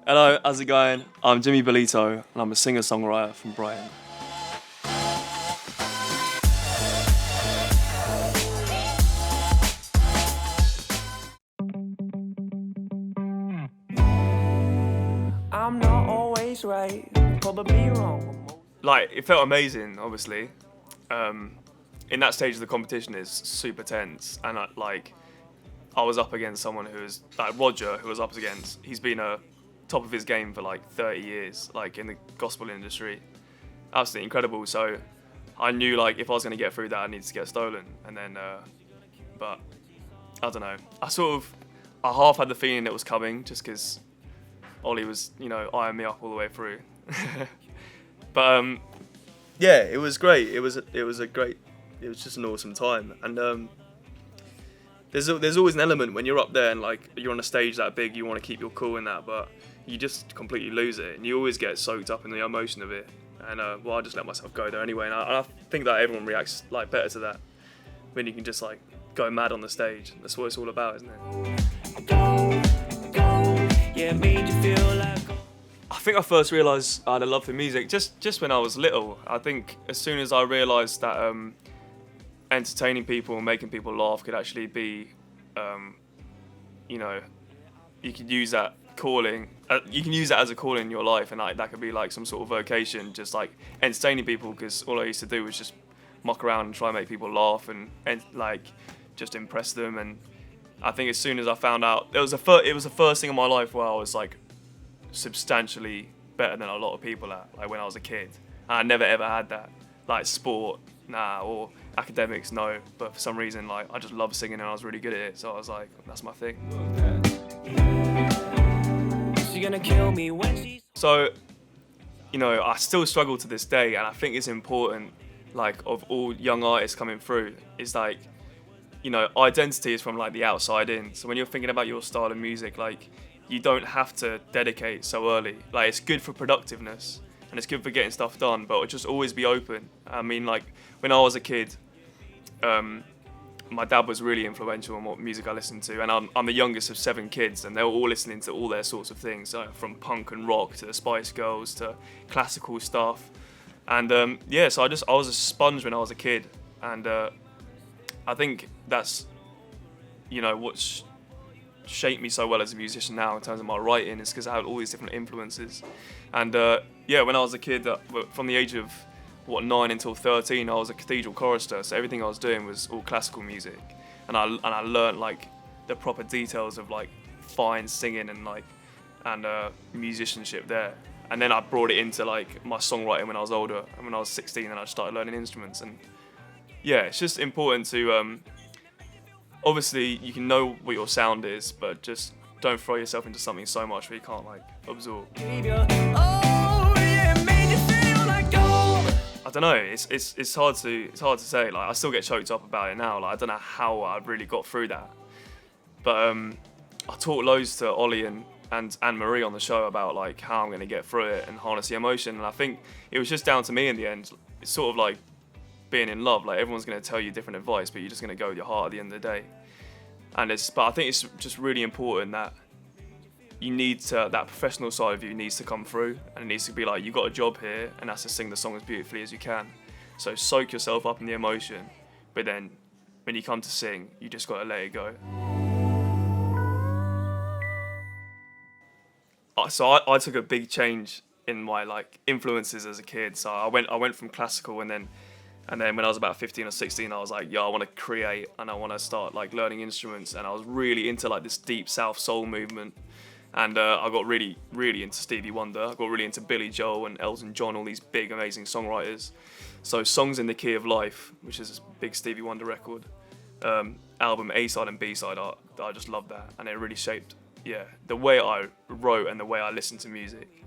Hello, how's it going? I'm Jimmy Balito, and I'm a singer-songwriter from Brighton. I'm not always right, probably wrong. Like, it felt amazing, obviously. In that stage of the competition is super tense, and I was up against someone who was like Roger, who was up against. He's been a top of his game for like 30 years, like in the gospel industry. Absolutely incredible. So I knew like if I was going to get through that, I needed to get stolen. And then, but I don't know. I half had the feeling it was coming, just because Ollie was, eyeing me up all the way through. But yeah, it was great. It was just an awesome time. And there's always an element when you're up there and like you're on a stage that big, you want to keep your cool in that, but you just completely lose it, and you always get soaked up in the emotion of it. And I just let myself go there anyway, and I think that everyone reacts like better to that when you can just like go mad on the stage. That's what it's all about, isn't it? Yeah, made you feel like. I think I first realised I had a love for music just when I was little. I think as soon as I realised that entertaining people and making people laugh could actually be, you could use that calling. You can use that as a calling in your life, and like that could be like some sort of vocation, just like entertaining people. Because all I used to do was just muck around and try and make people laugh and like just impress them. And I think as soon as I found out, it was the first thing in my life where I was like substantially better than a lot of people at, like when I was a kid. And I never ever had that, like sport, nah, or academics, no. But for some reason, like I just love singing and I was really good at it. So I was like, that's my thing. She gonna kill me when she's. So, I still struggle to this day, and I think it's important, like, of all young artists coming through, is like, identity is from like the outside in. So when you're thinking about your style of music, like, you don't have to dedicate so early. Like, it's good for productiveness, and it's good for getting stuff done, but just always be open. I mean, like, when I was a kid, my dad was really influential on what music I listened to, and I'm the youngest of 7 kids, and they were all listening to all their sorts of things, from punk and rock to the Spice Girls to classical stuff. And so I was a sponge when I was a kid, and I think that's what's shaped me so well as a musician now in terms of my writing, is because I had all these different influences. And when I was a kid, from the age of 9 until 13, I was a cathedral chorister, so everything I was doing was all classical music, and I learned like the proper details of like fine singing and musicianship there. And then I brought it into like my songwriting when I was older, and when I was 16, then I started learning instruments. And yeah, it's just important to obviously you can know what your sound is, but just don't throw yourself into something so much where you can't like absorb. I don't know. It's hard to say. Like, I still get choked up about it now. Like, I don't know how I really got through that. But I talked loads to Ollie and Anne-Marie on the show about like how I'm going to get through it and harness the emotion. And I think it was just down to me in the end. It's sort of like being in love. Like, everyone's going to tell you different advice, but you're just going to go with your heart at the end of the day. But I think it's just really important that you need to, that professional side of you needs to come through, and it needs to be like, you got a job here, and that's to sing the song as beautifully as you can. So soak yourself up in the emotion, but then when you come to sing, you just got to let it go. So I took a big change in my like influences as a kid. So I went from classical, and then when I was about 15 or 16, I was like, I want to create, and I want to start like learning instruments. And I was really into like this deep South soul movement. And I got really, really into Stevie Wonder. I got really into Billy Joel and Elton John, all these big, amazing songwriters. So Songs in the Key of Life, which is a big Stevie Wonder record, album, A-side and B-side, I just love that. And it really shaped, the way I wrote and the way I listened to music.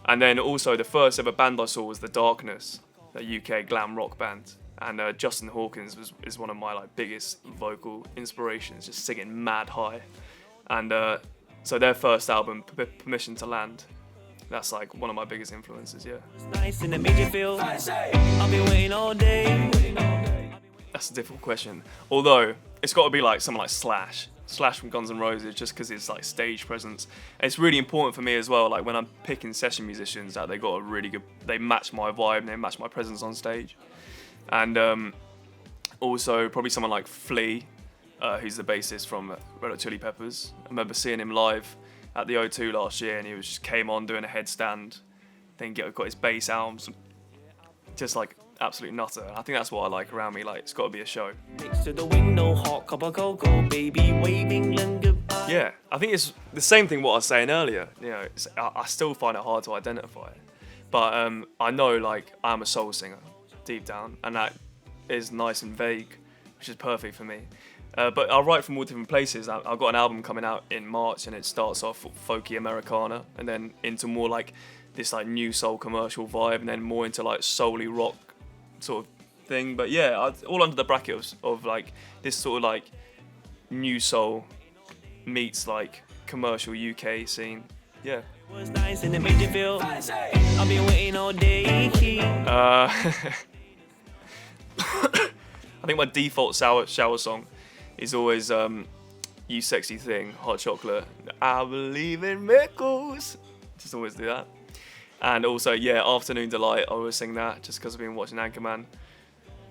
And then also the first ever band I saw was The Darkness, a UK glam rock band. And Justin Hawkins is one of my like biggest vocal inspirations, just singing mad high. And so their first album, Permission to Land, that's like one of my biggest influences, yeah. Nice and it made you feel. I'll be waiting all day. That's a difficult question. Although it's got to be like someone like Slash, Slash from Guns N' Roses, just because it's like stage presence. And it's really important for me as well. Like when I'm picking session musicians, that they got a really good. They match my vibe and they match my presence on stage. And also probably someone like Flea, who's the bassist from Red Hot Chili Peppers. I remember seeing him live at the O2 last year, and he just came on doing a headstand, then got his bass arms, just like absolute nutter. I think that's what I like around me. Like it's got to be a show. Next to the window, hot cup of cocoa, baby, wave England goodbye. Yeah, I think it's the same thing what I was saying earlier. You know, I still find it hard to identify, but I know like I'm a soul singer deep down, and that is nice and vague, which is perfect for me. But I write from all different places. I've got an album coming out in March, and it starts off folky Americana, and then into more like this like new soul commercial vibe, and then more into like soul-y rock sort of thing. But yeah, all under the bracket of like this sort of like new soul meets like commercial UK scene. Yeah. Was nice and it made you feel fancy. I've been waiting all day. I think my default shower song is always You Sexy Thing, Hot Chocolate. I believe in miracles. Just always do that. And also, yeah, Afternoon Delight, I always sing that just because I've been watching Anchorman.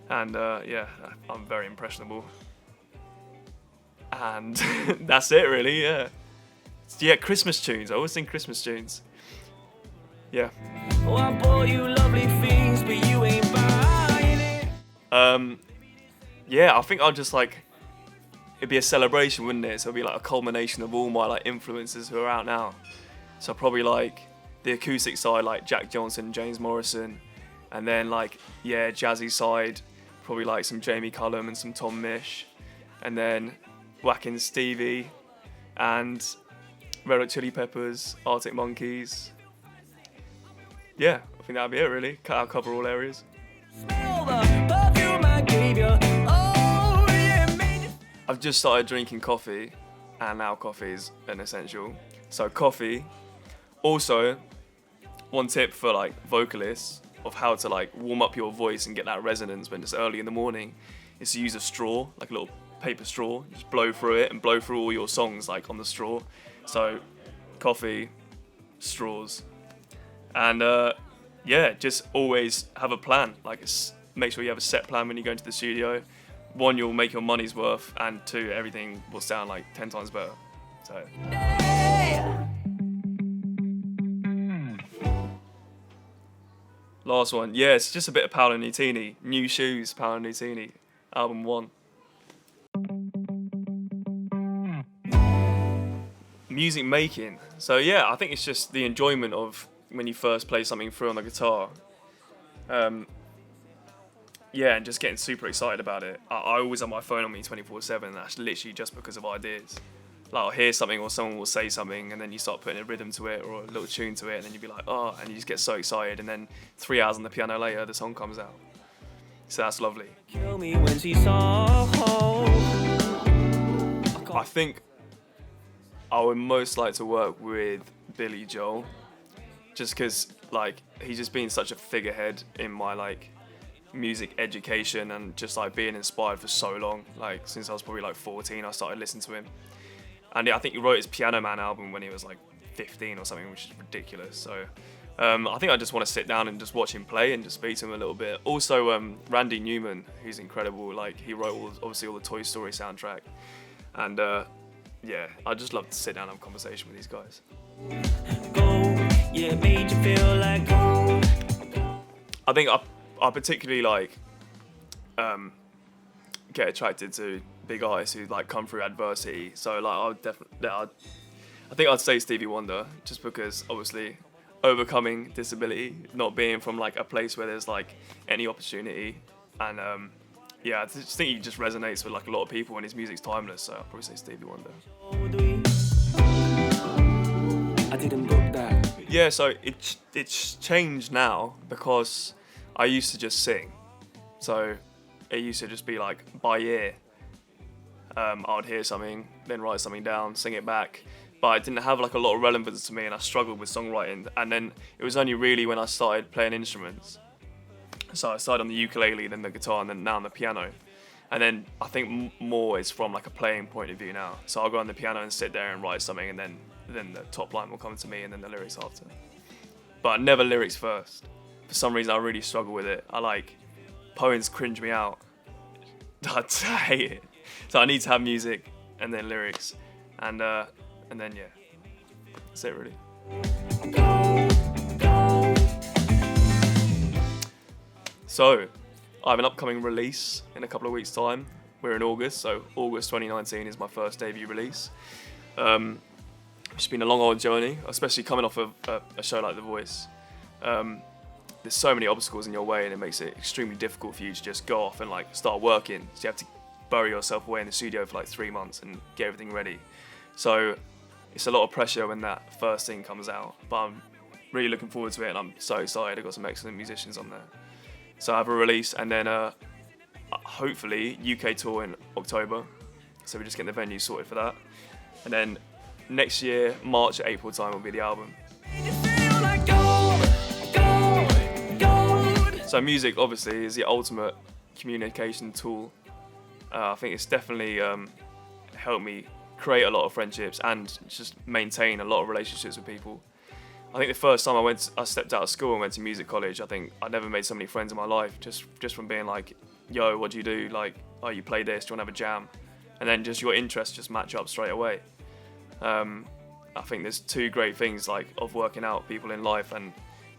And yeah, I'm very impressionable. And that's it really, yeah. Yeah, Christmas tunes, I always sing Christmas tunes. Yeah. Oh, I bought you lovely things, but you ain't buying it. Yeah, I think I'll just like, it'd be a celebration, wouldn't it? So it'd be like a culmination of all my like influences who are out now. So probably like the acoustic side, like Jack Johnson, James Morrison, and then like, yeah, jazzy side, probably like some Jamie Cullum and some Tom Misch, and then Whacking Stevie, and Red Hot Chili Peppers, Arctic Monkeys. Yeah, I think that'd be it really. Cover all areas. Smell the perfume I gave you. Oh, yeah, made you. I've just started drinking coffee, and now coffee is an essential. So coffee. Also, one tip for like vocalists of how to like warm up your voice and get that resonance when it's early in the morning is to use a straw, like a little paper straw. Just blow through it and blow through all your songs like on the straw. So coffee, straws, and yeah, just always have a plan. Like make sure you have a set plan when you go into the studio. One, you'll make your money's worth, and two, everything will sound like 10 times better. So. Last one, yeah, it's just a bit of Paolo Nutini. New Shoes, Paolo Nutini, album 1. Music making. So yeah, I think it's just the enjoyment of when you first play something through on the guitar. Yeah, and just getting super excited about it. I always have my phone on me 24/7. That's literally just because of ideas. Like I'll hear something or someone will say something, and then you start putting a rhythm to it or a little tune to it, and then you'll be like, oh, and you just get so excited, and then 3 hours on the piano later, the song comes out. So that's lovely. Kill me when she's so I think I would most like to work with Billy Joel, just because like he's just been such a figurehead in my like music education and just like being inspired for so long. Like since I was probably like 14, I started listening to him. And yeah, I think he wrote his Piano Man album when he was like 15 or something, which is ridiculous. So I think I just want to sit down and just watch him play and just speak to him a little bit. Also, Randy Newman, who's incredible. Like he wrote obviously all the Toy Story soundtrack. And yeah, I just love to sit down and have a conversation with these guys. yeah, made you feel like I think I particularly like get attracted to big artists who like come through adversity. So like I think I'd say Stevie Wonder, just because obviously overcoming disability, not being from like a place where there's like any opportunity, and yeah, I just think he just resonates with like a lot of people, and his music's timeless. So I'll probably say Stevie Wonder. I didn't book that. Yeah, so it's changed now because I used to just sing. So it used to just be like by ear. I would hear something, then write something down, sing it back. But it didn't have like a lot of relevance to me, and I struggled with songwriting. And then it was only really when I started playing instruments. So I started on the ukulele, then the guitar, and then now on the piano. And then I think more is from like a playing point of view now. So I'll go on the piano and sit there and write something, and then the top line will come to me, and then the lyrics after. But never lyrics first. For some reason, I really struggle with it. Poems cringe me out. I hate it. So I need to have music and then lyrics, and then yeah, that's it really. So I have an upcoming release in a couple of weeks' time. We're in August, so August 2019 is my first debut release. It's been a long old journey, especially coming off of a show like The Voice. There's so many obstacles in your way, and it makes it extremely difficult for you to just go off and like start working. So you have to bury yourself away in the studio for like 3 months and get everything ready. So it's a lot of pressure when that first thing comes out, but I'm really looking forward to it, and I'm so excited. I've got some excellent musicians on there. So I have a release, and then hopefully UK tour in October. So we're just getting the venue sorted for that. And then next year, March, April time will be the album. So music obviously is the ultimate communication tool. I think it's definitely helped me create a lot of friendships and just maintain a lot of relationships with people. I think the first time I stepped out of school and went to music college, I think I never made so many friends in my life just from being like, yo, what do you do? Like, oh, you play this, do you want to have a jam? And then just your interests just match up straight away. I think there's two great things like of working out people in life, and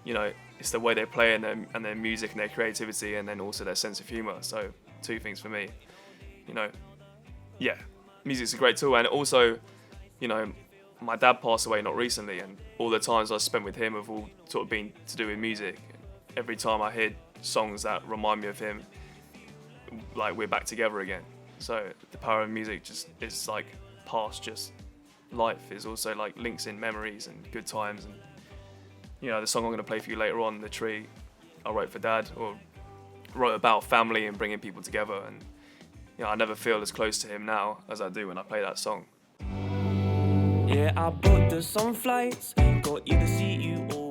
you know, it's the way they play and their music and their creativity, and then also their sense of humour. So two things for me, you know, yeah, music's a great tool. And also, you know, my dad passed away not recently, and all the times I spent with him have all sort of been to do with music. Every time I hear songs that remind me of him, like we're back together again. So the power of music just is like past just life, is also like links in memories and good times. And you know, the song I'm going to play for you later on, The Tree, I wrote for Dad, or wrote about family and bringing people together. And you know, I never feel as close to him now as I do when I play that song. Yeah, I booked us some flights, got you to see you all.